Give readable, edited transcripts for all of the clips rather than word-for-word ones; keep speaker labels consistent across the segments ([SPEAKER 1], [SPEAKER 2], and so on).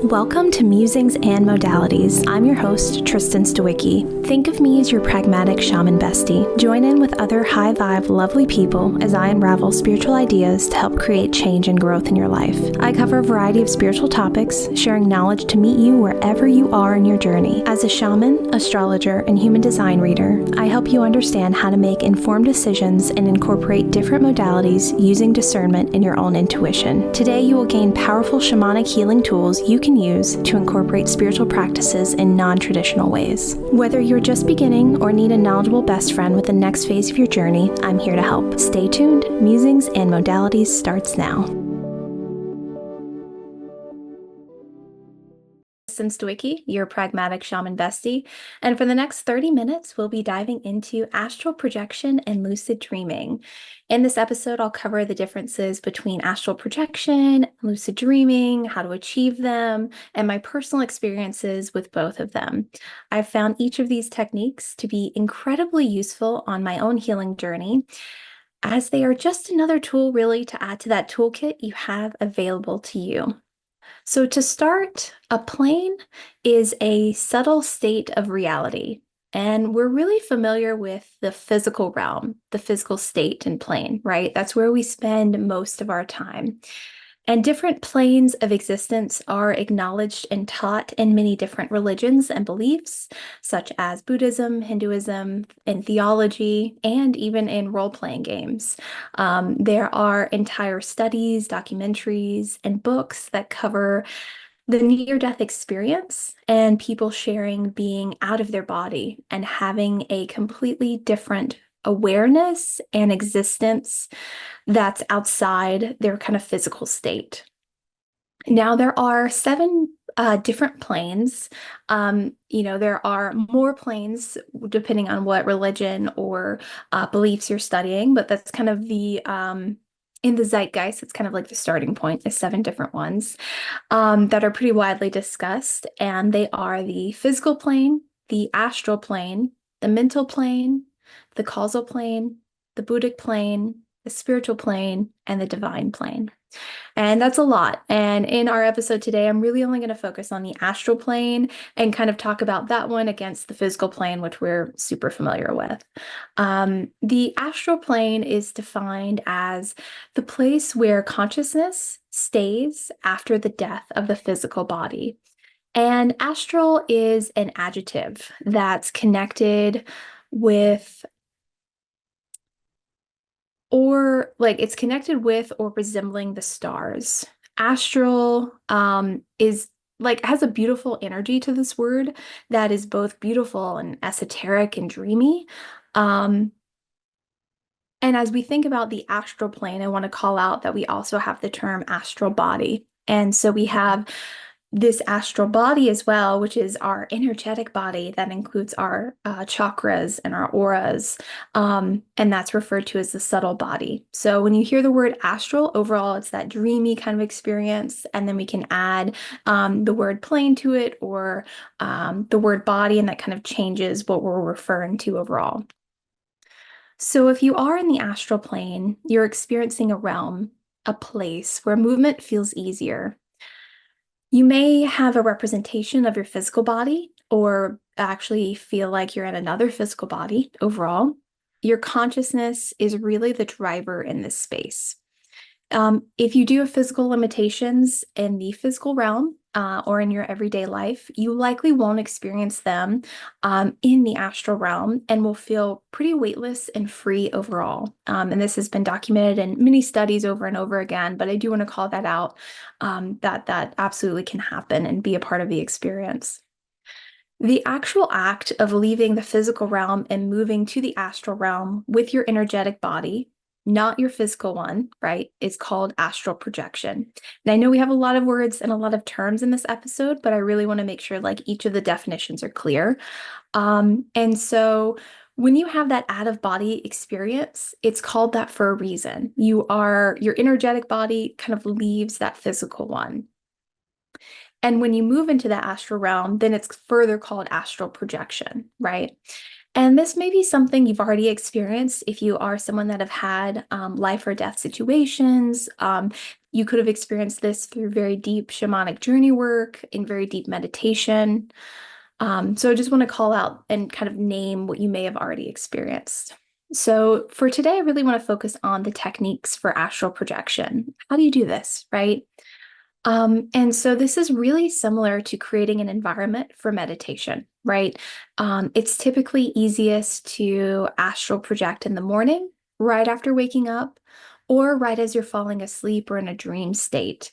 [SPEAKER 1] Welcome to Musings and Modalities. I'm your host, Tristen Stawicki. Think of me as your pragmatic shaman bestie. Join in with other high-vibe, lovely people as I unravel spiritual ideas to help create change and growth in your life. I cover a variety of spiritual topics, sharing knowledge to meet you wherever you are in your journey. As a shaman, astrologer, and human design reader, I help you understand how to make informed decisions and incorporate different modalities using discernment and your own intuition. Today, you will gain powerful shamanic healing tools you can use to incorporate spiritual practices in non-traditional ways. Whether you're just beginning or need a knowledgeable best friend with the next phase of your journey, I'm here to help. Stay tuned. Musings and Modalities starts now. Tristen Stawicki, your pragmatic shaman bestie, and for the next 30 minutes, we'll be diving into astral projection and lucid dreaming. In this episode, I'll cover the differences between astral projection, lucid dreaming, how to achieve them, and my personal experiences with both of them. I've found each of these techniques to be incredibly useful on my own healing journey, as they are just another tool really to add to that toolkit you have available to you. So to start, a plane is a subtle state of reality, and we're really familiar with the physical realm, the physical state and plane, right? That's where we spend most of our time. And different planes of existence are acknowledged and taught in many different religions and beliefs, such as Buddhism, Hinduism, in theology, and even in role-playing games. There are entire studies, documentaries, and books that cover the near-death experience and people sharing being out of their body and having a completely different awareness and existence that's outside their kind of physical state. Now, there are 7 different planes. There are more planes depending on what religion or beliefs you're studying, but that's kind of the in the zeitgeist, it's kind of like the starting point, is 7 different ones that are pretty widely discussed. And they are the physical plane, the astral plane, the mental plane, the causal plane, the Buddhic plane, the spiritual plane, and the divine plane. And that's a lot. And in our episode today, I'm really only going to focus on the astral plane and kind of talk about that one against the physical plane, which we're super familiar with. The astral plane is defined as the place where consciousness stays after the death of the physical body. And astral is an adjective that's connected with it's connected with or resembling the stars. Astral is has a beautiful energy to this word that is both beautiful and esoteric and dreamy. And as we think about the astral plane, I want to call out that we also have the term astral body. And so we have this astral body as well, which is our energetic body that includes our chakras and our auras, and that's referred to as the subtle body. So when you hear the word astral, overall, it's that dreamy kind of experience, and then we can add the word plane to it or the word body, and that kind of changes what we're referring to overall. So if you are in the astral plane, you're experiencing a realm, a place where movement feels easier. You may have a representation of your physical body or actually feel like you're in another physical body overall. Your consciousness is really the driver in this space. If you do have physical limitations in the physical realm or in your everyday life, you likely won't experience them in the astral realm and will feel pretty weightless and free overall. And this has been documented in many studies over and over again, but I do want to call that out, that absolutely can happen and be a part of the experience. The actual act of leaving the physical realm and moving to the astral realm with your energetic body, not your physical one, right, is called astral projection. And I know we have a lot of words and a lot of terms in this episode, but I really want to make sure each of the definitions are clear. And so when you have that out-of-body experience, it's called that for a reason. Your energetic body kind of leaves that physical one. And when you move into the astral realm, then it's further called astral projection, right? And this may be something you've already experienced if you are someone that have had life or death situations. You could have experienced this through very deep shamanic journey work and very deep meditation. So I just want to call out and kind of name what you may have already experienced. So for today, I really want to focus on the techniques for astral projection. How do you do this, right? And so this is really similar to creating an environment for meditation, right? It's typically easiest to astral project in the morning, right after waking up, or right as you're falling asleep or in a dream state.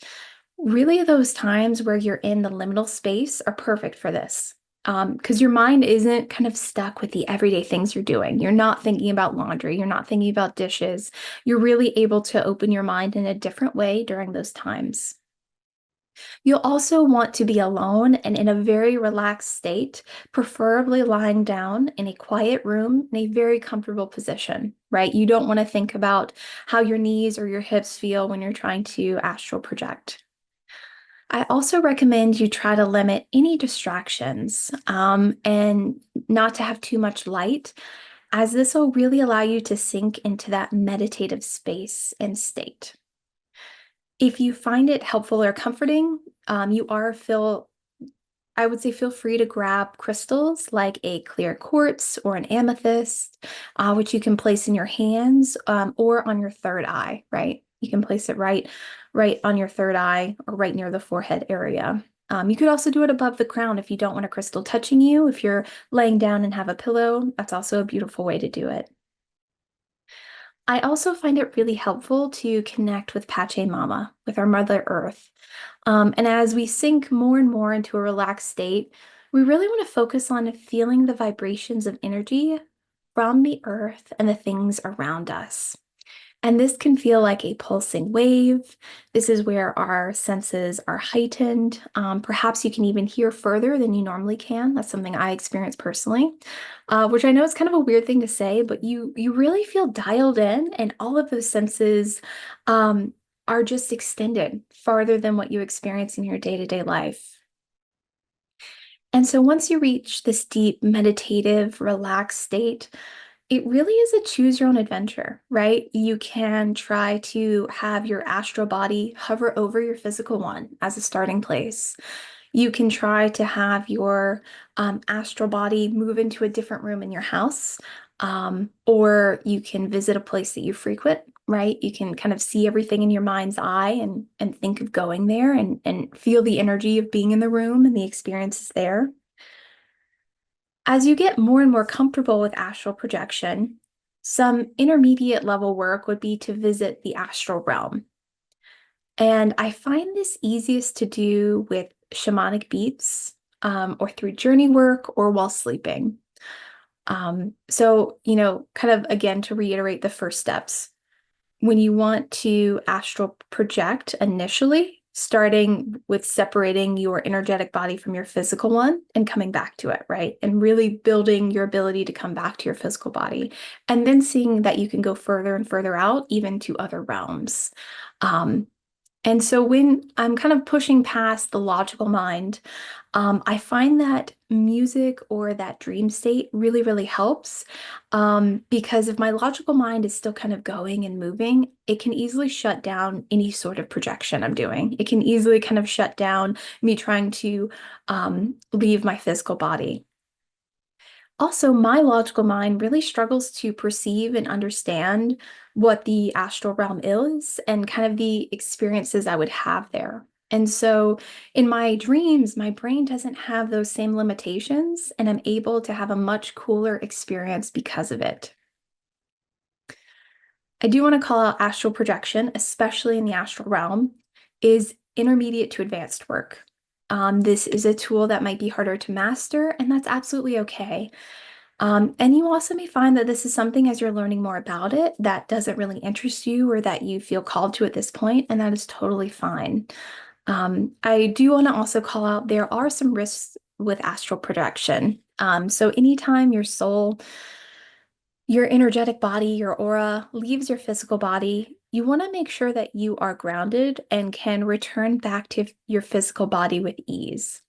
[SPEAKER 1] Really, those times where you're in the liminal space are perfect for this. Because your mind isn't kind of stuck with the everyday things you're doing. You're not thinking about laundry, you're not thinking about dishes. You're really able to open your mind in a different way during those times. You'll also want to be alone and in a very relaxed state, preferably lying down in a quiet room in a very comfortable position, right? You don't want to think about how your knees or your hips feel when you're trying to astral project. I also recommend you try to limit any distractions and not to have too much light, as this will really allow you to sink into that meditative space and state. If you find it helpful or comforting, I would say feel free to grab crystals like a clear quartz or an amethyst, which you can place in your hands or on your third eye, right? You can place it right on your third eye or right near the forehead area. You could also do it above the crown if you don't want a crystal touching you. If you're laying down and have a pillow, that's also a beautiful way to do it. I also find it really helpful to connect with Pachamama, with our Mother Earth. And as we sink more and more into a relaxed state, we really want to focus on feeling the vibrations of energy from the earth and the things around us. And this can feel like a pulsing wave. This is where our senses are heightened. Perhaps you can even hear further than you normally can. That's something I experience personally, which I know is kind of a weird thing to say, but you really feel dialed in, and all of those senses are just extended farther than what you experience in your day-to-day life. And so once you reach this deep, meditative, relaxed state, it really is a choose your own adventure, right? You can try to have your astral body hover over your physical one as a starting place. You can try to have your astral body move into a different room in your house, or you can visit a place that you frequent, right? You can kind of see everything in your mind's eye and think of going there and feel the energy of being in the room and the experiences there. As you get more and more comfortable with astral projection, some intermediate level work would be to visit the astral realm. And I find this easiest to do with shamanic beats or through journey work or while sleeping. Kind of again, to reiterate the first steps, when you want to astral project initially, starting with separating your energetic body from your physical one and coming back to it, right? And really building your ability to come back to your physical body. And then seeing that you can go further and further out, even to other realms. And so when I'm kind of pushing past the logical mind, I find that music or that dream state really, really helps, because if my logical mind is still kind of going and moving, it can easily shut down any sort of projection I'm doing. It can easily kind of shut down me trying to leave my physical body. Also, my logical mind really struggles to perceive and understand what the astral realm is and kind of the experiences I would have there. And so in my dreams, my brain doesn't have those same limitations, and I'm able to have a much cooler experience because of it. I do want to call out astral projection, especially in the astral realm, is intermediate to advanced work. This is a tool that might be harder to master, and that's absolutely okay. And you also may find that this is something, as you're learning more about it, that doesn't really interest you or that you feel called to at this point, and that is totally fine. I do want to also call out there are some risks with astral projection. So anytime your soul, your energetic body, your aura leaves your physical body, you want to make sure that you are grounded and can return back to your physical body with ease.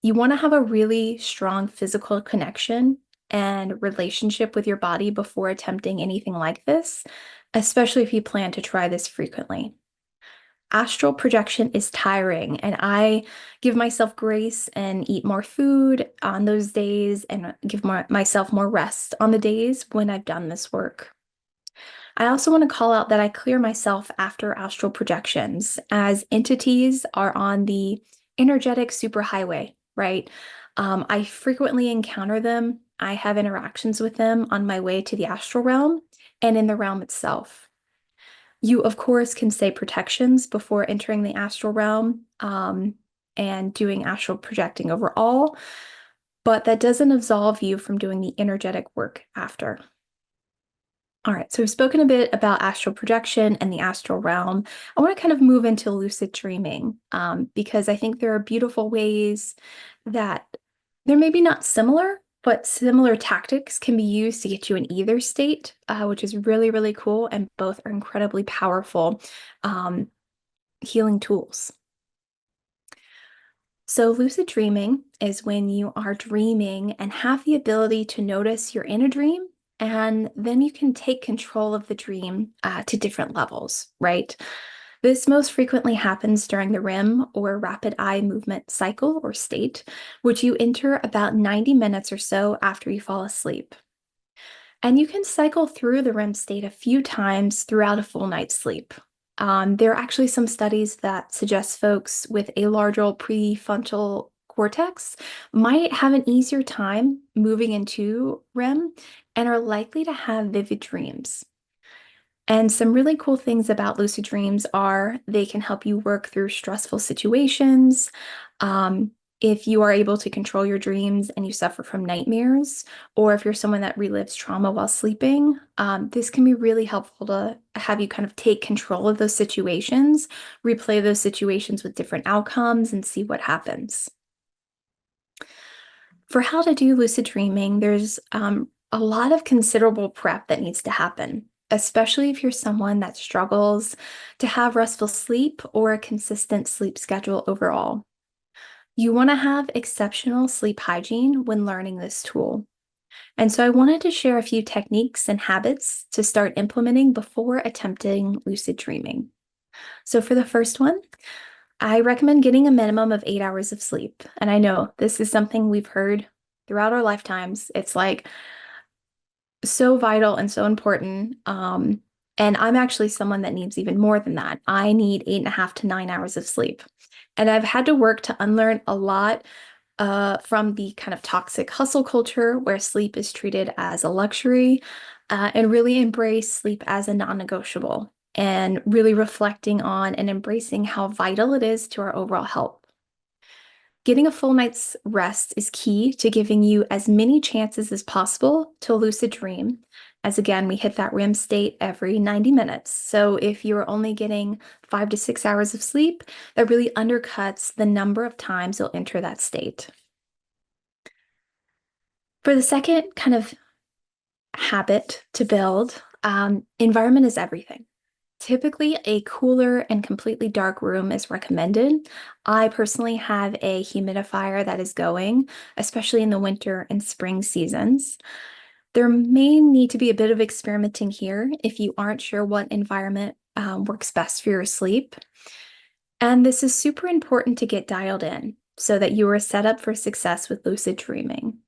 [SPEAKER 1] You want to have a really strong physical connection and relationship with your body before attempting anything like this, especially if you plan to try this frequently. astral projection is tiring, and I give myself grace and eat more food on those days and give myself more rest on the days when I've done this work. I also want to call out that I clear myself after astral projections as entities are on the energetic superhighway, right? I frequently encounter them. I have interactions with them on my way to the astral realm and in the realm itself. You, of course, can say protections before entering the astral realm and doing astral projecting overall, but that doesn't absolve you from doing the energetic work after. All right, so we've spoken a bit about astral projection and the astral realm. I want to kind of move into lucid dreaming because I think there are beautiful ways that they're maybe not similar, but similar tactics can be used to get you in either state, which is really, really cool. And both are incredibly powerful um, healing tools. So, lucid dreaming is when you are dreaming and have the ability to notice you're in a dream, and then you can take control of the dream to different levels, right? This most frequently happens during the REM or rapid eye movement cycle or state, which you enter about 90 minutes or so after you fall asleep. And you can cycle through the REM state a few times throughout a full night's sleep. There are actually some studies that suggest folks with a larger prefrontal cortex might have an easier time moving into REM and are likely to have vivid dreams. And some really cool things about lucid dreams are they can help you work through stressful situations. Um, if you are able to control your dreams and you suffer from nightmares, or if you're someone that relives trauma while sleeping, this can be really helpful to have you kind of take control of those situations, replay those situations with different outcomes, and see what happens. For how to do lucid dreaming, there's a lot of considerable prep that needs to happen, especially if you're someone that struggles to have restful sleep or a consistent sleep schedule overall. You want to have exceptional sleep hygiene when learning this tool. And so I wanted to share a few techniques and habits to start implementing before attempting lucid dreaming. So for the first one, I recommend getting a minimum of 8 hours of sleep. And I know this is something we've heard throughout our lifetimes. It's like so vital and so important. And I'm actually someone that needs even more than that. I need 8.5 to 9 hours of sleep. And I've had to work to unlearn a lot from the kind of toxic hustle culture where sleep is treated as a luxury and really embrace sleep as a non-negotiable and really reflecting on and embracing how vital it is to our overall health. Getting a full night's rest is key to giving you as many chances as possible to lucid dream, as again, we hit that REM state every 90 minutes. So if you're only getting 5 to 6 hours of sleep, that really undercuts the number of times you'll enter that state. For the second kind of habit to build, environment is everything. Typically, a cooler and completely dark room is recommended. I personally have a humidifier that is going, especially in the winter and spring seasons. There may need to be a bit of experimenting here if you aren't sure what environment works best for your sleep. And this is super important to get dialed in so that you are set up for success with lucid dreaming.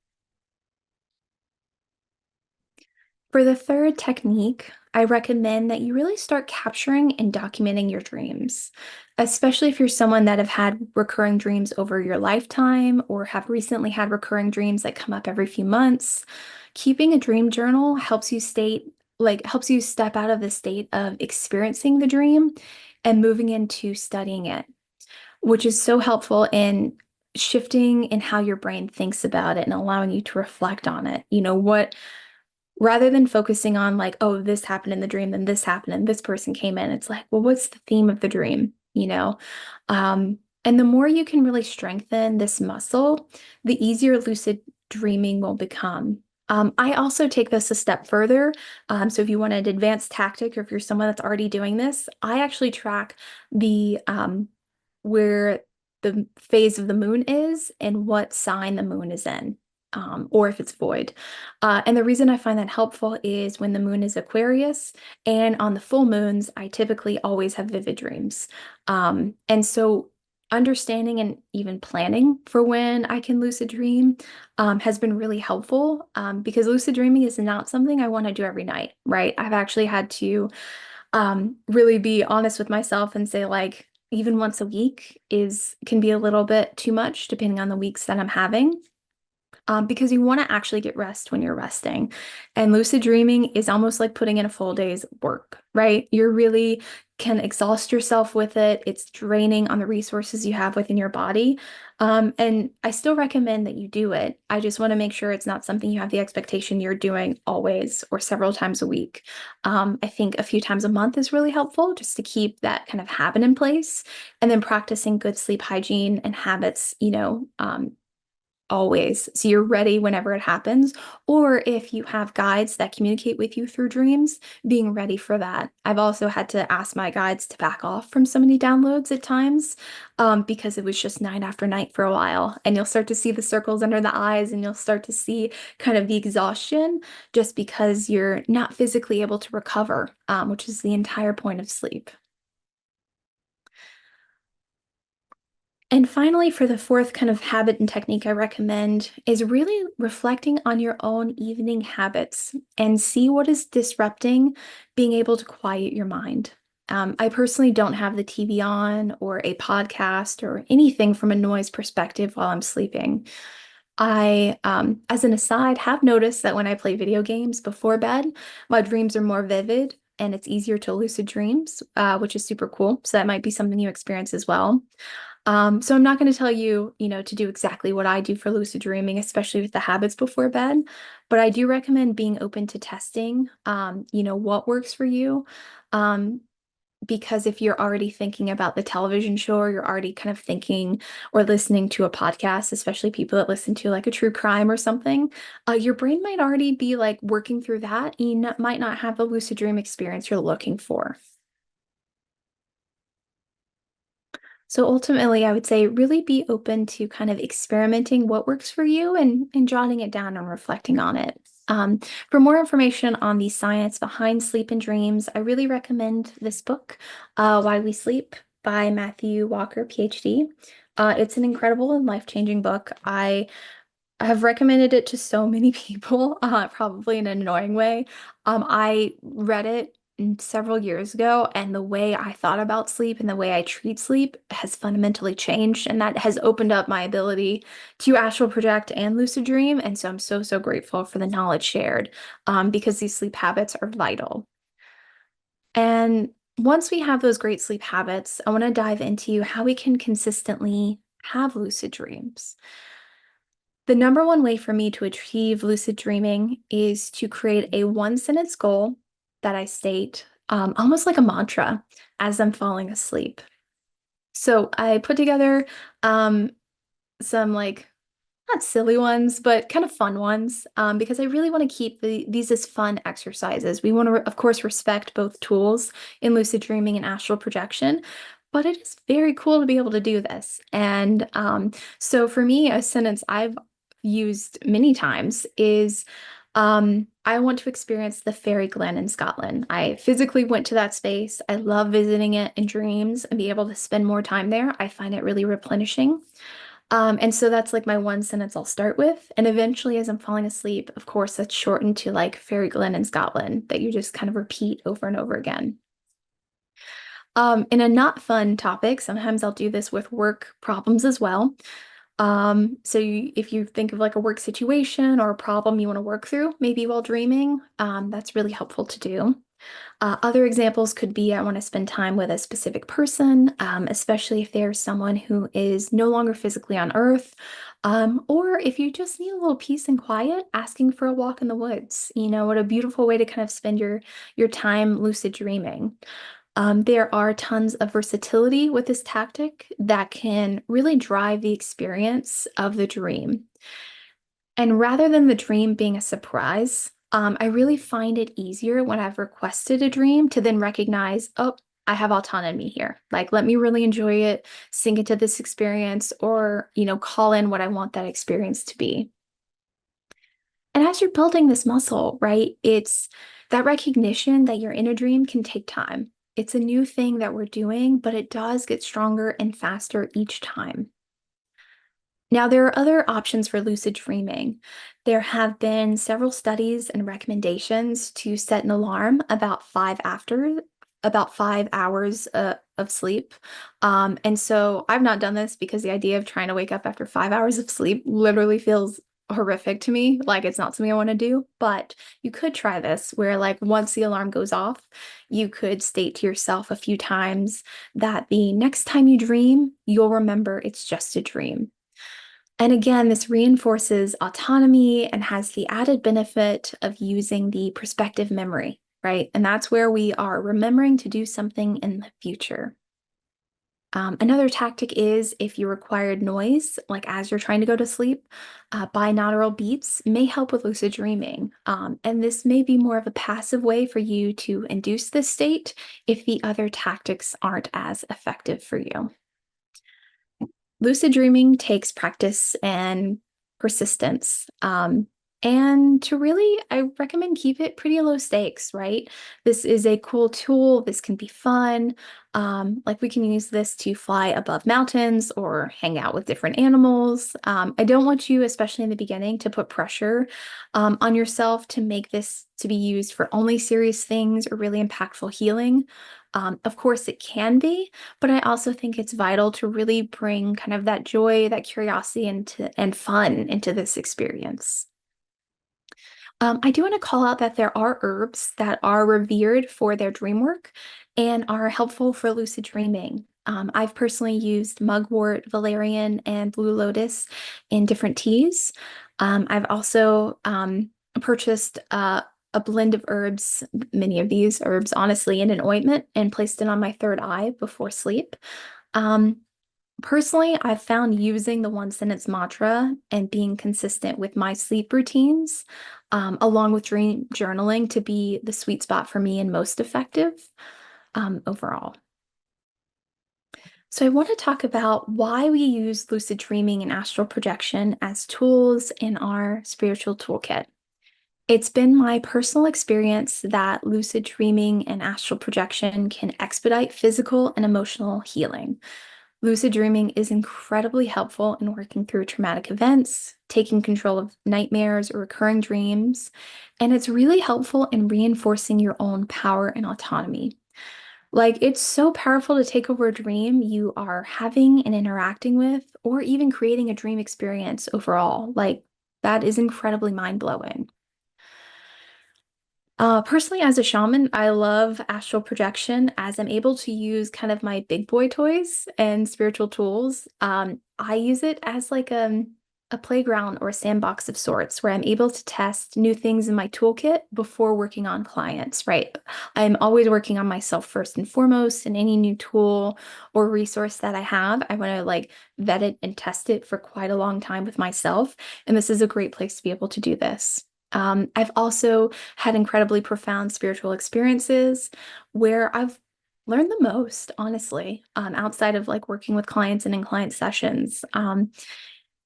[SPEAKER 1] For the third technique, I recommend that you really start capturing and documenting your dreams, especially if you're someone that have had recurring dreams over your lifetime or have recently had recurring dreams that come up every few months. Keeping a dream journal helps you step out of the state of experiencing the dream and moving into studying it, which is so helpful in shifting in how your brain thinks about it and allowing you to reflect on it. Rather than focusing on like, oh, this happened in the dream, then this happened, and this person came in, it's like, well, what's the theme of the dream, And the more you can really strengthen this muscle, the easier lucid dreaming will become. I also take this a step further. So if you want an advanced tactic, or if you're someone that's already doing this, I actually track the where the phase of the moon is and what sign the moon is in. or if it's void. And the reason I find that helpful is when the moon is Aquarius and on the full moons, I typically always have vivid dreams. And so understanding and even planning for when I can lucid dream has been really helpful because lucid dreaming is not something I want to do every night, right? I've actually had to really be honest with myself and say like even once a week is can be a little bit too much depending on the weeks that I'm having. Because you want to actually get rest when you're resting. And lucid dreaming is almost like putting in a full day's work, right? You really can exhaust yourself with it. It's draining on the resources you have within your body. And I still recommend that you do it. I just want to make sure it's not something you have the expectation you're doing always or several times a week. I think a few times a month is really helpful just to keep that kind of habit in place. And then practicing good sleep hygiene and habits, always. So you're ready whenever it happens. Or if you have guides that communicate with you through dreams, being ready for that. I've also had to ask my guides to back off from so many downloads at times because it was just night after night for a while. And you'll start to see the circles under the eyes and you'll start to see kind of the exhaustion just because you're not physically able to recover, which is the entire point of sleep. And finally, for the fourth kind of habit and technique I recommend is really reflecting on your own evening habits and see what is disrupting being able to quiet your mind. I personally don't have the TV on or a podcast or anything from a noise perspective while I'm sleeping. As an aside, have noticed that when I play video games before bed, my dreams are more vivid and it's easier to lucid dreams, which is super cool. So that might be something you experience as well. So I'm not going to tell you, to do exactly what I do for lucid dreaming, especially with the habits before bed, but I do recommend being open to testing, what works for you. Um, because if you're already thinking about the television show or you're already kind of thinking or listening to a podcast, especially people that listen to like a true crime or something, your brain might already be like working through that. You might not have the lucid dream experience you're looking for. So ultimately, I would say really be open to kind of experimenting what works for you and jotting it down and reflecting on it. For more information on the science behind sleep and dreams, I really recommend this book, Why We Sleep by Matthew Walker, PhD. It's an incredible and life-changing book. I have recommended it to so many people, probably in an annoying way. I read it several years ago, and the way I thought about sleep and the way I treat sleep has fundamentally changed, and that has opened up my ability to astral project and lucid dream. And so I'm so, so grateful for the knowledge shared, because these sleep habits are vital. And once we have those great sleep habits, I want to dive into how we can consistently have lucid dreams. The number one way for me to achieve lucid dreaming is to create a one sentence goal that I state almost like a mantra as I'm falling asleep. So I put together um, some like not silly ones, but kind of fun ones because I really want to keep these as fun exercises. We want to, of course, respect both tools in lucid dreaming and astral projection, but it is very cool to be able to do this. And so for me, a sentence I've used many times is I want to experience the Fairy Glen in Scotland. I physically went to that space. I love visiting it in dreams and be able to spend more time there. I find it really replenishing. And so that's like my one sentence I'll start with. And eventually, as I'm falling asleep, of course, that's shortened to like Fairy Glen in Scotland that you just kind of repeat over and over again. In a not fun topic, sometimes I'll do this with work problems as well. If you think of like a work situation or a problem you want to work through, maybe while dreaming, that's really helpful to do. Other examples could be I want to spend time with a specific person, especially if there's someone who is no longer physically on Earth, or if you just need a little peace and quiet, asking for a walk in the woods. What a beautiful way to kind of spend your time lucid dreaming. There are tons of versatility with this tactic that can really drive the experience of the dream. And rather than the dream being a surprise, I really find it easier when I've requested a dream to then recognize, oh, I have autonomy here. Like, let me really enjoy it, sink into this experience, or, call in what I want that experience to be. And as you're building this muscle, right, it's that recognition that you're in a dream can take time. It's a new thing that we're doing, but it does get stronger and faster each time. Now, there are other options for lucid dreaming. There have been several studies and recommendations to set an alarm about 5 hours of sleep. And so I've not done this because the idea of trying to wake up after 5 hours of sleep literally feels horrific to me. Like it's not something I want to do, but you could try this where like once the alarm goes off, you could state to yourself a few times that the next time you dream, you'll remember it's just a dream. And again, this reinforces autonomy and has the added benefit of using the perspective memory, right? And that's where we are remembering to do something in the future. Another tactic is if you required noise, like as you're trying to go to sleep, binaural beats may help with lucid dreaming. And this may be more of a passive way for you to induce this state if the other tactics aren't as effective for you. Lucid dreaming takes practice and persistence. And to really, I recommend keep it pretty low stakes, right? This is a cool tool. This can be fun. Like we can use this to fly above mountains or hang out with different animals. I don't want you, especially in the beginning, to put pressure on yourself to make this to be used for only serious things or really impactful healing. Of course, it can be, but I also think it's vital to really bring kind of that joy, that curiosity and fun into this experience. I do want to call out that there are herbs that are revered for their dream work and are helpful for lucid dreaming. I've personally used mugwort, valerian, and blue lotus in different teas. I've also purchased a blend of herbs, many of these herbs, honestly, in an ointment and placed it on my third eye before sleep. Um, Personally, I've found using the one sentence mantra and being consistent with my sleep routines, along with dream journaling, to be the sweet spot for me and most effective overall. So, I want to talk about why we use lucid dreaming and astral projection as tools in our spiritual toolkit. It's been my personal experience that lucid dreaming and astral projection can expedite physical and emotional healing. Lucid dreaming is incredibly helpful in working through traumatic events, taking control of nightmares or recurring dreams, and it's really helpful in reinforcing your own power and autonomy. Like, it's so powerful to take over a dream you are having and interacting with, or even creating a dream experience overall. Like, that is incredibly mind-blowing. Personally, as a shaman, I love astral projection as I'm able to use kind of my big boy toys and spiritual tools. I use it as like a playground or a sandbox of sorts where I'm able to test new things in my toolkit before working on clients, right? I'm always working on myself first and foremost, and any new tool or resource that I have, I want to like vet it and test it for quite a long time with myself. And this is a great place to be able to do this. I've also had incredibly profound spiritual experiences where I've learned the most, honestly, outside of like working with clients and in client sessions.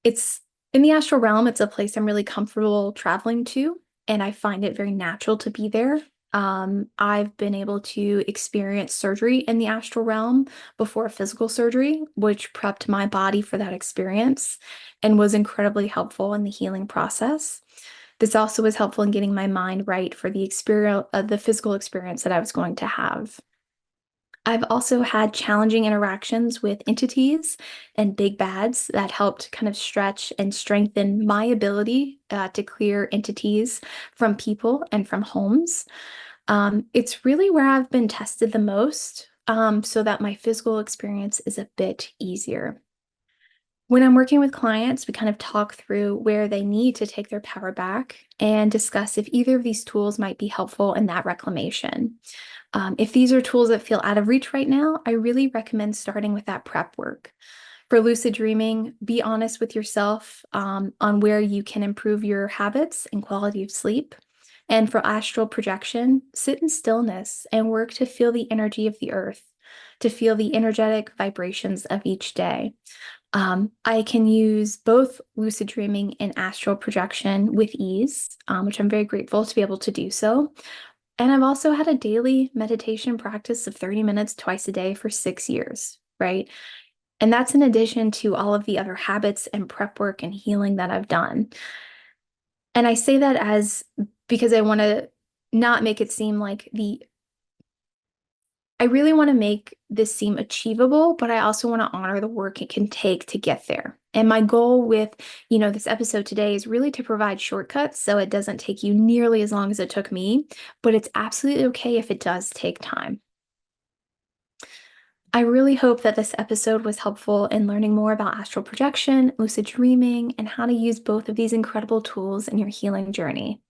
[SPEAKER 1] It's in the astral realm, it's a place I'm really comfortable traveling to, and I find it very natural to be there. I've been able to experience surgery in the astral realm before physical surgery, which prepped my body for that experience and was incredibly helpful in the healing process. This also was helpful in getting my mind right for the physical experience that I was going to have. I've also had challenging interactions with entities and big bads that helped kind of stretch and strengthen my ability to clear entities from people and from homes. It's really where I've been tested the most, so that my physical experience is a bit easier. When I'm working with clients, we kind of talk through where they need to take their power back and discuss if either of these tools might be helpful in that reclamation. If these are tools that feel out of reach right now, I really recommend starting with that prep work. For lucid dreaming, be honest with yourself on where you can improve your habits and quality of sleep. And for astral projection, sit in stillness and work to feel the energy of the earth, to feel the energetic vibrations of each day. I can use both lucid dreaming and astral projection with ease, which I'm very grateful to be able to do so. And I've also had a daily meditation practice of 30 minutes twice a day for 6 years, right? And that's in addition to all of the other habits and prep work and healing that I've done. And I say that because I want to not make it seem like I really want to make this seem achievable, but I also want to honor the work it can take to get there. And my goal with, this episode today is really to provide shortcuts so it doesn't take you nearly as long as it took me, but it's absolutely okay if it does take time. I really hope that this episode was helpful in learning more about astral projection, lucid dreaming, and how to use both of these incredible tools in your healing journey.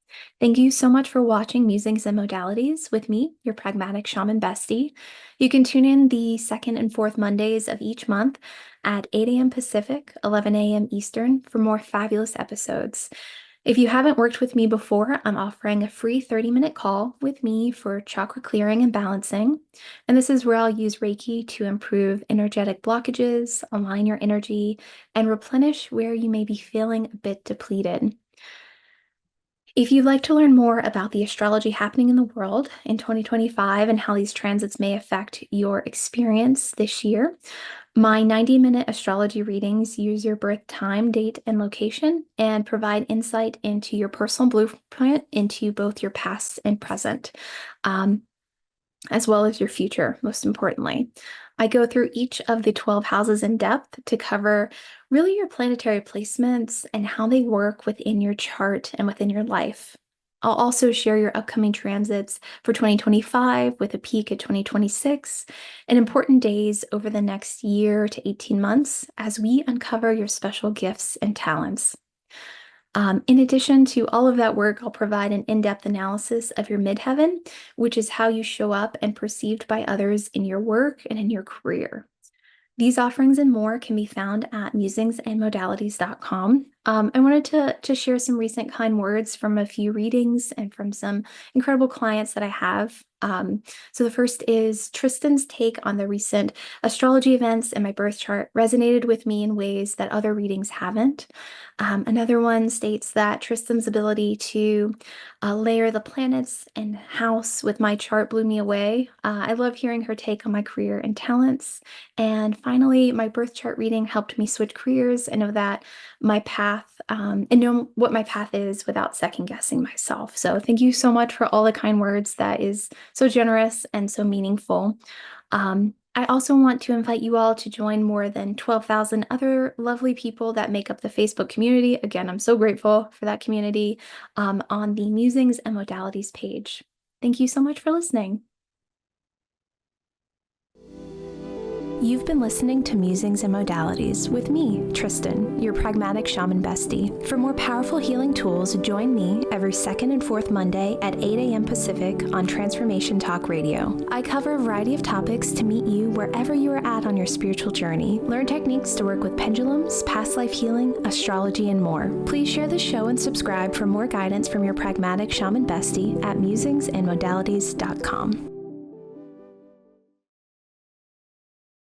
[SPEAKER 1] Thank you so much for watching Musings and Modalities with me, your pragmatic shaman bestie. You can tune in the second and fourth Mondays of each month at 8 a.m. Pacific, 11 a.m. Eastern for more fabulous episodes. If you haven't worked with me before, I'm offering a free 30-minute call with me for chakra clearing and balancing. And this is where I'll use Reiki to improve energetic blockages, align your energy, and replenish where you may be feeling a bit depleted. If you'd like to learn more about the astrology happening in the world in 2025 and how these transits may affect your experience this year, my 90-minute astrology readings use your birth time, date, and location and provide insight into your personal blueprint into both your past and present, as well as your future, most importantly. I go through each of the 12 houses in depth to cover really your planetary placements and how they work within your chart and within your life. I'll also share your upcoming transits for 2025 with a peek at 2026 and important days over the next year to 18 months as we uncover your special gifts and talents. In addition to all of that work, I'll provide an in-depth analysis of your midheaven, which is how you show up and perceived by others in your work and in your career. These offerings and more can be found at musingsandmodalities.com. I wanted to share some recent kind words from a few readings and from some incredible clients that I have. So the first is Tristen's take on the recent astrology events in my birth chart resonated with me in ways that other readings haven't. Another one states that Tristen's ability to layer the planets and house with my chart blew me away. I love hearing her take on my career and talents. And finally, my birth chart reading helped me switch careers and know that my path and know what my path is without second guessing myself. So thank you so much for all the kind words. That is so generous and so meaningful. I also want to invite you all to join more than 12,000 other lovely people that make up the Facebook community. Again, I'm so grateful for that community on the Musings and Modalities page. Thank you so much for listening. You've been listening to Musings and Modalities with me, Tristen, your pragmatic shaman bestie. For more powerful healing tools, join me every second and fourth Monday at 8 a.m. Pacific on Transformation Talk Radio. I cover a variety of topics to meet you wherever you are at on your spiritual journey. Learn techniques to work with pendulums, past life healing, astrology, and more. Please share the show and subscribe for more guidance from your pragmatic shaman bestie at musingsandmodalities.com.